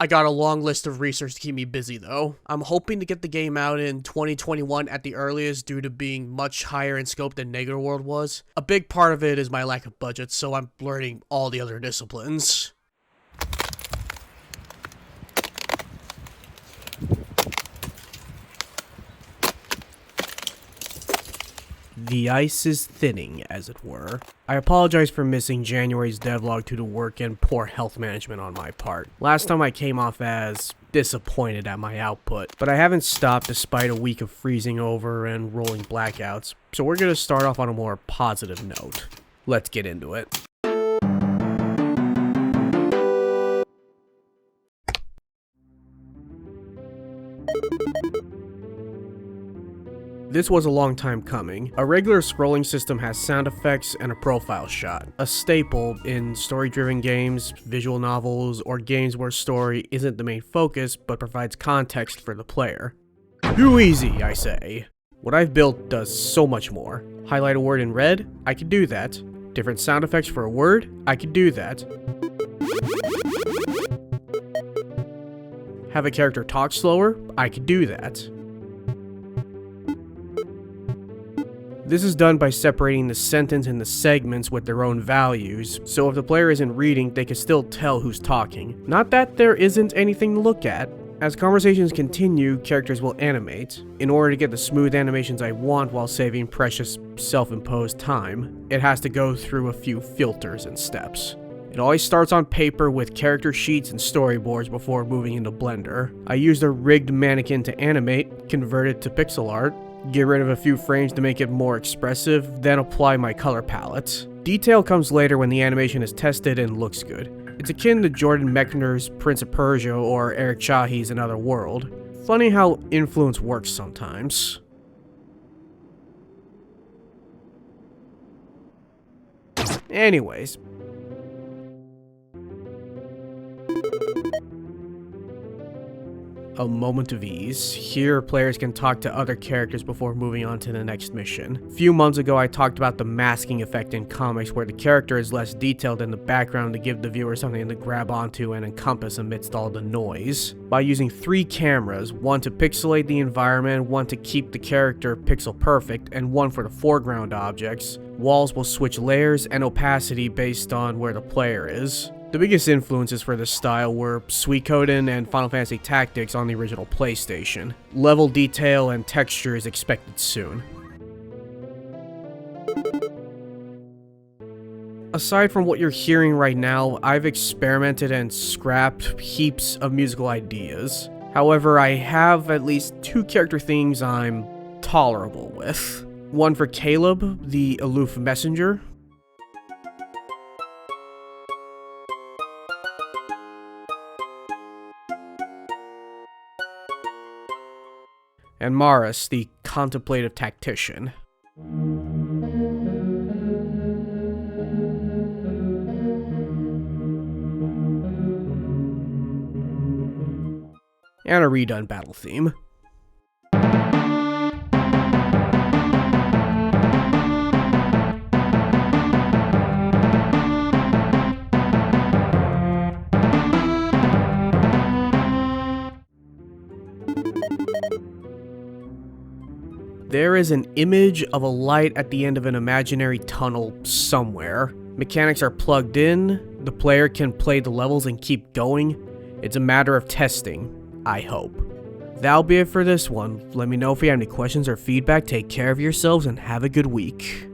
I got a long list of research to keep me busy though. I'm hoping to get the game out in 2021 at the earliest due to being much higher in scope than Negative World was. A big part of it is my lack of budget, so I'm learning all the other disciplines. The ice is thinning, as it were. I apologize for missing January's devlog due to work and poor health management on my part. Last time I came off as disappointed at my output, but I haven't stopped despite a week of freezing over and rolling blackouts, so we're gonna start off on a more positive note. Let's get into it. This was a long time coming. A regular scrolling system has sound effects and a profile shot, a staple in story-driven games, visual novels, or games where story isn't the main focus but provides context for the player. Too easy, I say. What I've built does so much more. Highlight a word in red? I could do that. Different sound effects for a word? I could do that. Have a character talk slower? I could do that. This is done by separating the sentence into segments with their own values, so if the player isn't reading, they can still tell who's talking. Not that there isn't anything to look at. As conversations continue, characters will animate. In order to get the smooth animations I want while saving precious self-imposed time, it has to go through a few filters and steps. It always starts on paper with character sheets and storyboards before moving into Blender. I used a rigged mannequin to animate, convert it to pixel art, get rid of a few frames to make it more expressive, then apply my color palette. Detail comes later when the animation is tested and looks good. It's akin to Jordan Mechner's Prince of Persia or Eric Chahi's Another World. Funny how influence works sometimes. Anyways. A moment of ease. Here, players can talk to other characters before moving on to the next mission. A few months ago, I talked about the masking effect in comics where the character is less detailed in the background to give the viewer something to grab onto and encompass amidst all the noise. By using 3 cameras, one to pixelate the environment, one to keep the character pixel perfect, and one for the foreground objects, walls will switch layers and opacity based on where the player is. The biggest influences for this style were Suikoden and Final Fantasy Tactics on the original PlayStation. Level detail and texture is expected soon. Aside from what you're hearing right now, I've experimented and scrapped heaps of musical ideas. However, I have at least 2 character themes I'm tolerable with. One for Caleb, the aloof messenger, and Maris, the contemplative tactician. And a redone battle theme. There is an image of a light at the end of an imaginary tunnel somewhere. Mechanics are plugged in, the player can play the levels and keep going. It's a matter of testing, I hope. That'll be it for this one. Let me know if you have any questions or feedback. Take care of yourselves and have a good week.